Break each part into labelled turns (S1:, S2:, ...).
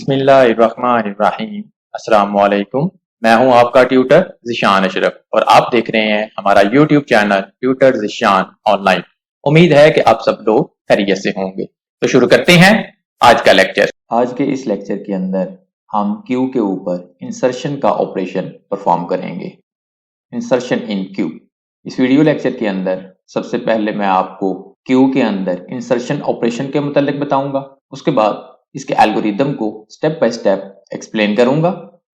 S1: बिस्मिल्लाहिर्रहमानिर्रहीम। अस्सलाम वालेकुम। मैं हूं आपका ट्यूटर ज़िशान अशरफ और आप देख रहे हैं हमारा YouTube channel tutor Zeeshan online. उम्मीद है कि आप सब लोग खैरियत से होंगे। तो शुरू करते हैं आज का लेक्चर। आज के इस लेक्चर के अंदर हम क्यू के ऊपर इंसर्शन का ऑपरेशन परफॉर्म करेंगे। इंसर्शन इन क्यू। इस वीडियो लेक्चर के अंदर सबसे पहले मैं आपको क्यू के अंदर इंसर्शन ऑपरेशन के मुतालिक बताऊंगा। उसके बाद इसके एल्गोरिदम को स्टेप बाय स्टेप एक्सप्लेन करूंगा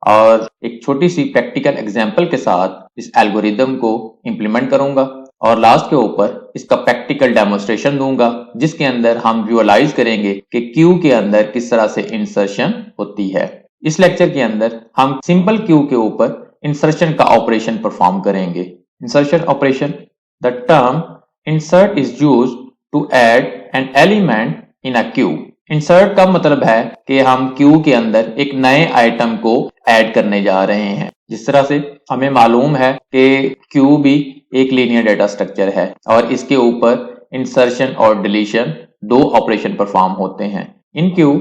S1: और एक छोटी सी प्रैक्टिकल एग्जांपल के साथ इस एल्गोरिदम को इंप्लीमेंट करूंगा और लास्ट के ऊपर इसका प्रैक्टिकल डेमोन्स्ट्रेशन दूंगा जिसके अंदर हम विजुअलाइज करेंगे कि क्यू के अंदर किस तरह से इंसर्शन होती है। इस लेक्चर के अंदर हम सिंपल क्यू के ऊपर इंसर्शन का ऑपरेशन परफॉर्म करेंगे। Insertion operation, the term insert is used to add an element in a queue. Insert का मतलब है कि हम क्यू के अंदर एक नए आइटम को ऐड करने जा रहे हैं। जिस तरह से हमें मालूम है कि क्यू भी एक लीनियर डेटा स्ट्रक्चर है और इसके ऊपर इंसर्शन और डिलीशन दो ऑपरेशन परफॉर्म होते हैं। In queue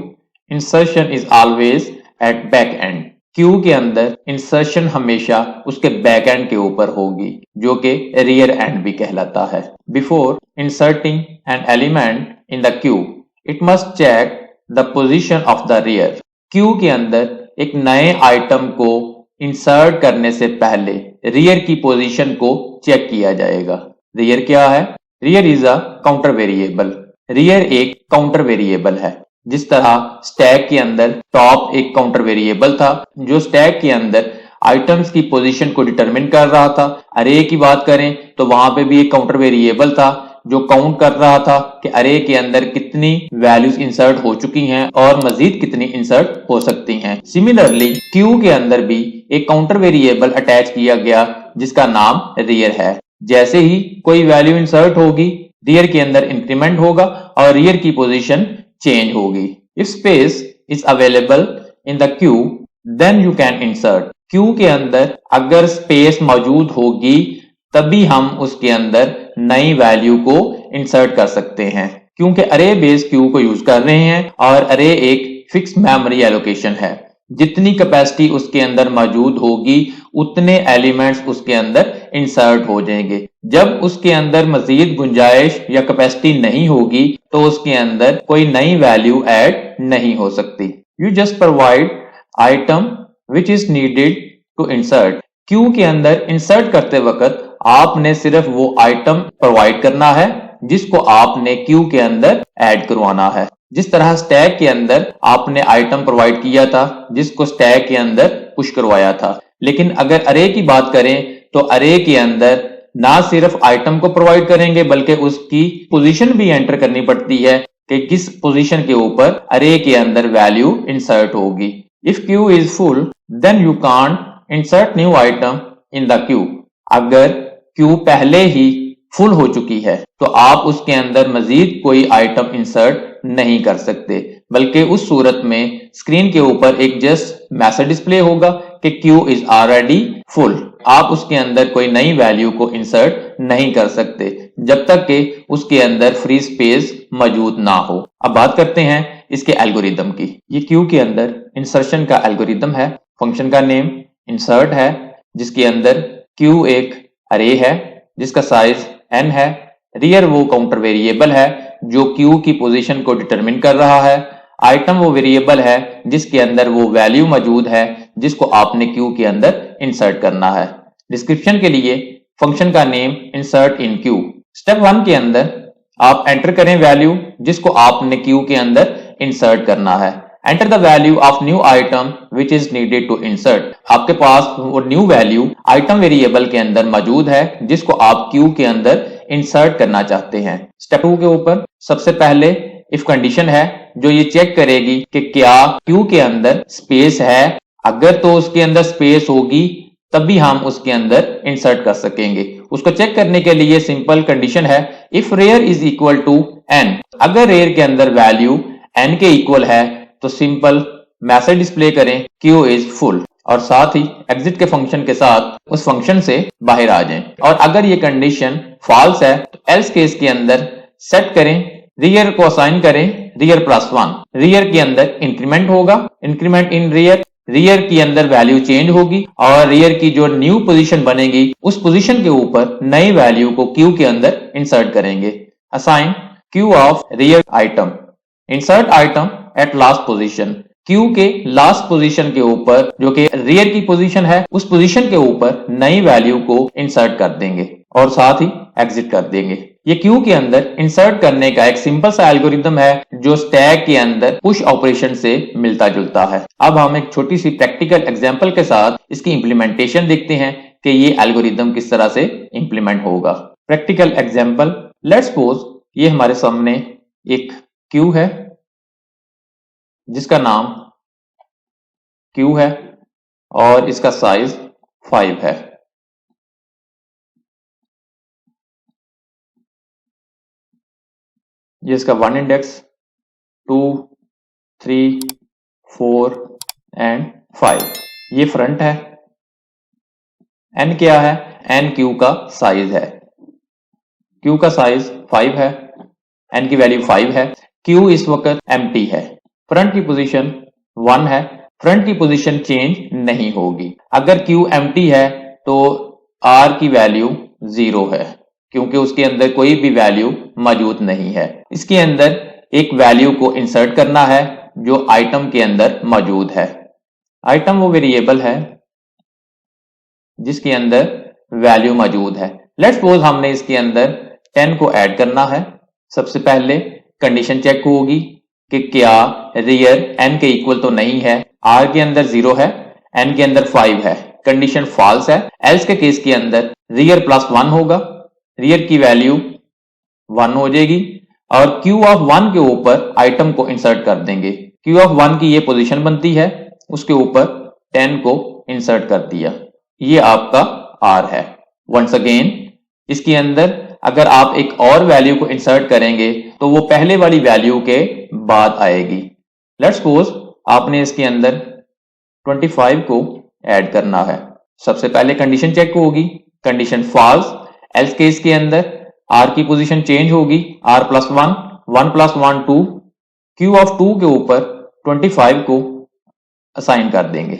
S1: insertion is always at back end. Queue के अंदर इंसर्शन हमेशा उसके बैक एंड के ऊपर होगी जो कि रियर एंड भी कहलाता है। Before inserting an element in the queue it must check the position of the rear. Queue के अंदर एक नए आइटम को इंसर्ट करने से पहले रियर की पोजीशन को चेक किया जाएगा। रियर क्या है? Rear is a counter variable. Rear एक काउंटर वेरिएबल है। जिस तरह स्टैक के अंदर टॉप एक काउंटर वेरिएबल था जो स्टैक के अंदर आइटम्स की पोजीशन को डिटरमिन कर रहा था। अरे की बात करें तो वहां पे भी एक काउंटर वेरिएबल था जो काउंट कर रहा था कि अरे के अंदर कितनी वैल्यूज इंसर्ट हो चुकी हैं और मजीद कितनी इंसर्ट हो सकती हैं। सिमिलरली क्यू के अंदर भी एक काउंटर वेरिएबल अटैच किया गया जिसका नाम रियर है। जैसे ही कोई वैल्यू इंसर्ट होगी रियर के अंदर इंक्रीमेंट होगा और रियर की पोजीशन चेंज होगी। If space is available in the queue then you can insert. Queue के अंदर अगर स्पेस मौजूद होगी तभी हम उसके अंदर नई वैल्यू को इंसर्ट कर सकते हैं। क्योंकि अरे बेस क्यू को यूज कर रहे हैं और अरे एक फिक्स मेमोरी एलोकेशन है। जितनी कैपेसिटी उसके अंदर मौजूद होगी उतने एलिमेंट्स उसके अंदर इंसर्ट हो जाएंगे। जब उसके अंदर मजीद गुंजाइश या कैपेसिटी नहीं होगी तो उसके अंदर कोई नई वैल्यू ऐड नहीं हो सकती। You just provide item which is needed to insert. Queue के अंदर इंसर्ट करते वक्त आपने सिर्फ वो आइटम प्रोवाइड करना है जिसको आपने क्यू के अंदर ऐड करवाना है। जिस तरह स्टैक के अंदर आपने आइटम प्रोवाइड किया था जिसको स्टैक के अंदर पुश करवाया था। लेकिन अगर अरे की बात करें तो अरे के अंदर ना सिर्फ आइटम को प्रोवाइड करेंगे बल्कि उसकी पोजीशन भी एंटर करनी पड़ती है कि किस पोजीशन के ऊपर अरे के अंदर वैल्यू इंसर्ट होगी। If queue is full then you can't insert new item in the queue. अगर क्यू पहले ही फुल हो चुकी है तो आप उसके अंदर मजीद कोई आइटम इंसर्ट नहीं कर सकते, बल्कि उस सूरत में स्क्रीन के ऊपर एक जस्ट मैसेज डिस्प्ले होगा कि क्यू इज ऑलरेडी फुल। आप उसके अंदर कोई नई वैल्यू को इंसर्ट नहीं कर सकते जब तक कि उसके अंदर फ्री स्पेस मौजूद ना हो। अब बात करते हैं इसके एल्गोरिदम की। ये क्यू के अंदर इंसर्शन का एल्गोरिदम है। फंक्शन का नेम इंसर्ट है जिसके अंदर क्यू एक अरे है जिसका साइज n है। रियर वो काउंटर वेरिएबल है जो क्यू की पोजीशन को डिटरमिन कर रहा है। आइटम वो वेरिएबल है जिसके अंदर वो वैल्यू मौजूद है जिसको आपने क्यू के अंदर इंसर्ट करना है। डिस्क्रिप्शन के लिए फंक्शन का नेम इंसर्ट इन क्यू। स्टेप 1 के अंदर आप एंटर करें वैल्यू जिसको आपने क्यू के अंदर इंसर्ट करना है। Enter the value of new item which is needed to insert. आपके पास वो न्यू वैल्यू आइटम वेरिएबल के अंदर मौजूद है जिसको आप क्यू के अंदर इंसर्ट करना चाहते हैं। स्टेप 2 के ऊपर सबसे पहले इफ कंडीशन है जो ये चेक करेगी कि क्या क्यू के अंदर स्पेस है। अगर तो उसके अंदर स्पेस होगी तभी हम उसके अंदर इंसर्ट कर सकेंगे। उसको चेक करने के लिए सिंपल कंडीशन है if rear is equal to n। अगर रेयर के अंदर वैल्यू n के इक्वल है तो सिंपल मैसेज डिस्प्ले करें क्यू इज फुल और साथ ही एग्जिट के फंक्शन के साथ उस फंक्शन से बाहर आ जाएं। और अगर ये कंडीशन फॉल्स है तो एल्स केस के अंदर सेट करें, रियर को असाइन करें रियर प्लस 1, रियर के अंदर इंक्रीमेंट होगा, इंक्रीमेंट इन रियर, रियर के अंदर वैल्यू चेंज होगी और रियर की जो न्यू पोजीशन बनेगी उस पोजीशन के ऊपर नई वैल्यू को क्यू के अंदर इंसर्ट करेंगे। Assign Q of rear item, insert item at last position, Q के लास्ट पोजीशन के ऊपर जो कि रियर की पोजीशन है उस पोजीशन के ऊपर नई वैल्यू को इंसर्ट कर देंगे और साथ ही एग्जिट कर देंगे। ये क्यू के अंदर इंसर्ट करने का एक सिंपल सा एल्गोरिदम है जो स्टैक के अंदर पुश ऑपरेशन से मिलता जुलता है। अब हम एक छोटी सी प्रैक्टिकल एग्जांपल के साथ इसकी इंप्लीमेंटेशन देखते हैं कि ये एल्गोरिदम किस तरह से इंप्लीमेंट होगा। प्रैक्टिकल एग्जांपल, लेट्स सपोज ये हमारे सामने एक क्यू है जिसका नाम क्यू है और इसका साइज 5 है। ये इसका 1 इंडेक्स, 2, 3, 4 एंड 5, ये फ्रंट है। n क्या है? n क्यू का साइज है, क्यू का साइज 5 है, n की वैल्यू 5 है, क्यू इस वक्त एम्प्टी है, फ्रंट की पोजीशन 1 है, फ्रंट की पोजीशन चेंज नहीं होगी। अगर क्यू एम्प्टी है तो r की वैल्यू 0 है क्योंकि उसके अंदर कोई भी वैल्यू मौजूद नहीं है। इसके अंदर एक वैल्यू को इंसर्ट करना है जो आइटम के अंदर मौजूद है। आइटम वो वेरिएबल है जिसके अंदर वैल्यू मौजूद है। लेट्स सपोज हमने इसके अंदर 10 को ऐड करना है। सबसे पहले कंडीशन चेक होगी कि क्या रियर n के इक्वल तो नहीं है, r के अंदर 0 है, n के अंदर 5 है, कंडीशन फॉल्स है। एल्स के केस के अंदर रियर प्लस 1 होगा, रियर की वैल्यू 1 हो जाएगी और क्यू ऑफ 1 के ऊपर आइटम को इंसर्ट कर देंगे। क्यू ऑफ 1 की ये पोजीशन बनती है, उसके ऊपर 10 को इंसर्ट कर दिया, ये आपका r है। वंस अगेन इसके अंदर अगर आप एक और वैल्यू को इंसर्ट करेंगे तो वो पहले वाली वैल्यू के बाद आएगी। लेट्स सपोज आपने इसके अंदर 25 को ऐड करना है। सबसे पहले कंडीशन चेक होगी, कंडीशन फॉल्स, एल्स केस के अंदर r की पोजीशन चेंज होगी, r plus 1, 1 plus 1 2, Q of 2 के ऊपर 25 को असाइन कर देंगे।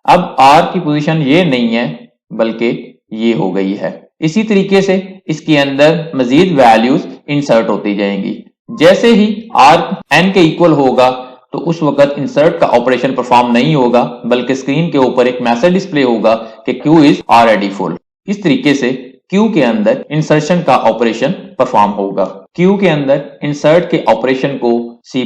S1: अब r की पोजीशन ये नहीं है बल्कि ये हो गई है। इसी तरीके से इसके अंदर मजीद वैल्यूज इंसर्ट होती जाएंगी। जैसे ही r n के इक्वल होगा तो उस वक्त इंसर्ट का ऑपरेशन परफॉर्म नहीं होगा बल्कि स्क्रीन के ऊपर एक मैसेज डिस्प्ले होगा कि क्यू इज ऑलरेडी फुल। इस तरीके से क्यू के अंदर इंसर्शन का ऑपरेशन परफॉर्म होगा। क्यू के अंदर इंसर्ट के ऑपरेशन को C++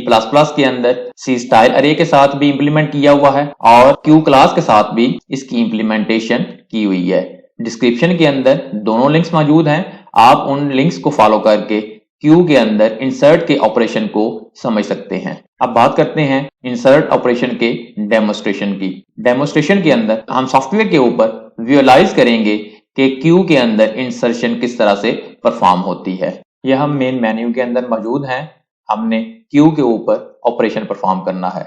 S1: के अंदर C स्टाइल अरे के साथ भी इंप्लीमेंट किया हुआ है और क्यू क्लास के साथ भी इसकी इंप्लीमेंटेशन की हुई है। डिस्क्रिप्शन के अंदर दोनों लिंक्स मौजूद हैं, आप उन लिंक्स को फॉलो करके क्यू के अंदर इंसर्ट के ऑपरेशन को समझ सकते हैं। अब बात करते हैं इंसर्ट ऑपरेशन के डेमोस्ट्रेशन की। डेमोस्ट्रेशन के अंदर हम सॉफ्टवेयर के ऊपर विजुअलाइज करेंगे कि क्यू के अंदर इंसर्शन किस तरह से परफॉर्म होती है। यह हम मेन मेन्यू के अंदर मौजूद हैं। हमने क्यू के ऊपर ऑपरेशन परफॉर्म करना है,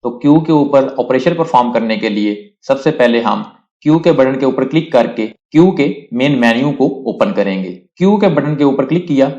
S1: तो क्यू के ऊपर ऑपरेशन परफॉर्म करने के लिए सबसे पहले हम क्यू के बटन के ऊपर क्लिक करके क्यू के मेन मेन्यू को ओपन करेंगे। क्यू के बटन के ऊपर क्लिक किया,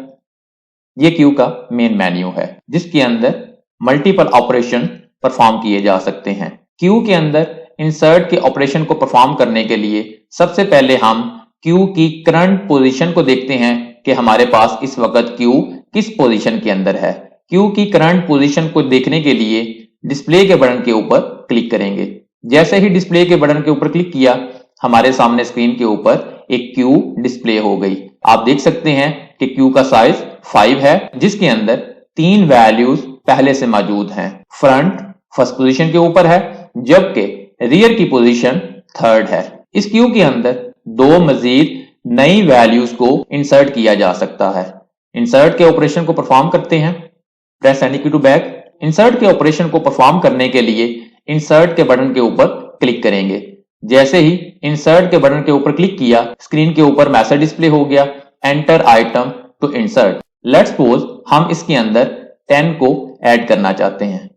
S1: ये क्यू का मेन मेन्यू है जिसके अंदर मल्टीपल ऑपरेशन परफॉर्म किए जा सकते हैं। क्यू के अंदर इंसर्ट के ऑपरेशन को परफॉर्म करने के लिए सबसे पहले हम क्यू की करंट पोजीशन को देखते हैं कि हमारे पास इस वक्त क्यू किस पोजीशन के अंदर है। क्यू की करंट पोजीशन को देखने के लिए डिस्प्ले के बटन के ऊपर क्लिक करेंगे। जैसे ही डिस्प्ले के बटन के ऊपर क्लिक किया, हमारे सामने स्क्रीन के ऊपर एक क्यू डिस्प्ले हो गई। आप देख सकते हैं कि क्यू का साइज 5 है जिसके अंदर 3 वैल्यूज पहले से मौजूद हैं। फ्रंट फर्स्ट पोजीशन के ऊपर है जबकि रियर की पोजीशन 3rd है। इस क्यू के अंदर 2 मजीद नई वैल्यूज को इंसर्ट किया जा सकता है। इंसर्ट के ऑपरेशन को परफॉर्म करते हैं, press end key to back. Insert के ऑपरेशन को परफॉर्म करने के लिए इंसर्ट के बटन के ऊपर क्लिक करेंगे। जैसे ही इंसर्ट के बटन के ऊपर क्लिक किया, स्क्रीन के ऊपर मैसेज डिस्प्ले हो गया, enter item to insert. Let's suppose हम इसके अंदर 10 को ऐड करना चाहते हैं।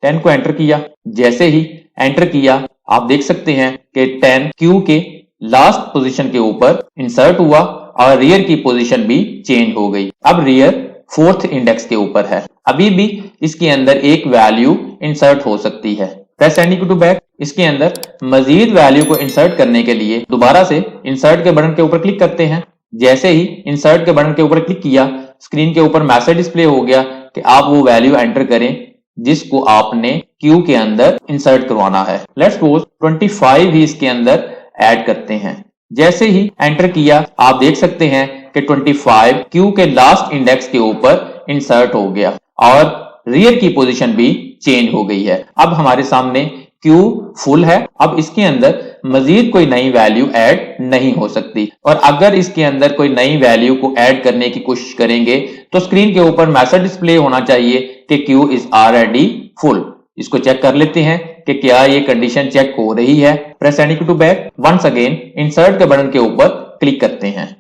S1: 10 को एंटर किया, जैसे ही एंटर किया आप देख सकते हैं कि 10 क्यू के लास्ट पोजीशन के ऊपर इंसर्ट हुआ और रियर की पोजीशन भी चेंज हो गई। अब रियर 4th इंडेक्स के ऊपर है। अभी भी इसके अंदर एक वैल्यू इंसर्ट हो सकती है। Press end key to back. इसके अंदर मजीद वैल्यू को इंसर्ट करने के लिए दोबारा से इंसर्ट के बटन के ऊपर क्लिक करते हैं। जैसे ही इंसर्ट के बटन के ऊपर क्लिक किया, स्क्रीन के ऊपर मैसेज डिस्प्ले हो गया कि आप वो वैल्यू एंटर करें जिसको आपने क्यू के अंदर इंसर्ट करवाना है। लेट्स सपोज 25 ही इसके अंदर ऐड करते हैं। जैसे ही एंटर किया, आप देख सकते हैं कि 25 क्यू के लास्ट इंडेक्स के ऊपर इंसर्ट हो गया और रियर की पोजीशन भी चेंज हो गई है। अब हमारे सामने क्यू फुल है। अब इसके अंदर मजीद कोई नई वैल्यू ऐड नहीं हो सकती, और अगर इसके अंदर कोई नई वैल्यू को ऐड करने की कोशिश करेंगे तो स्क्रीन के ऊपर मैसेज डिस्प्ले होना चाहिए कि क्यू इज ऑलरेडी फुल। इसको चेक कर लेते हैं कि क्या ये कंडीशन चेक हो रही है। Press end key to back. Once again insert के बटन के ऊपर क्लिक करते हैं।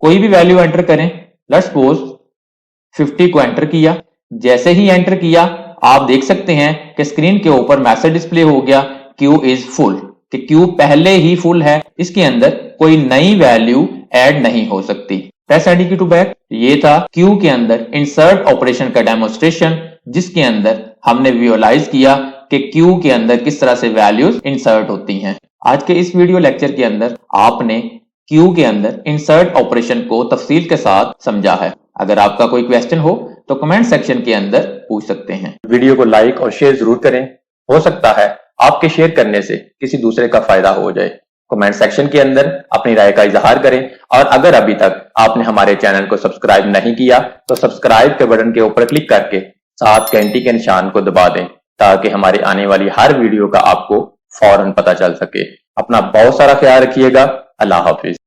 S1: कोई भी वैल्यू एंटर करें। लेट्स सपोज 50 को एंटर किया। जैसे ही एंटर किया, आप देख सकते हैं कि स्क्रीन के ऊपर मैसेज डिस्प्ले हो गया क्यू इज फुल, कि क्यू पहले ही फुल है, इसके अंदर कोई नई वैल्यू ऐड नहीं हो सकती। Press end key to back. ये था क्यू के अंदर इंसर्ट ऑपरेशन का डेमोन्स्ट्रेशन, जिसके अंदर हमने विजुअलाइज किया कि क्यू के अंदर किस तरह से वैल्यूज इंसर्ट होती हैं। आज के इस वीडियो लेक्चर के अंदर आपने क्यू के अंदर इंसर्ट ऑपरेशन को तफसील के साथ समझा है। अगर आपका कोई क्वेश्चन हो तो कमेंट सेक्शन के अंदर पूछ सकते हैं। वीडियो को लाइक और शेयर जरूर करें। हो सकता है आपके शेयर करने से किसी दूसरे का फायदा हो जाए। कमेंट सेक्शन के अंदर अपनी राय का इजहार करें, और अगर अभी तक आपने हमारे चैनल को सब्सक्राइब नहीं किया तो सब्सक्राइब के बटन के ऊपर क्लिक करके साथ घंटी के निशान को दबा दें, ताकि हमारे आने वाली हर वीडियो का आपको फौरन पता चल सके। अपना बहुत सारा ख्याल रखिएगा। अल्लाह हाफिज।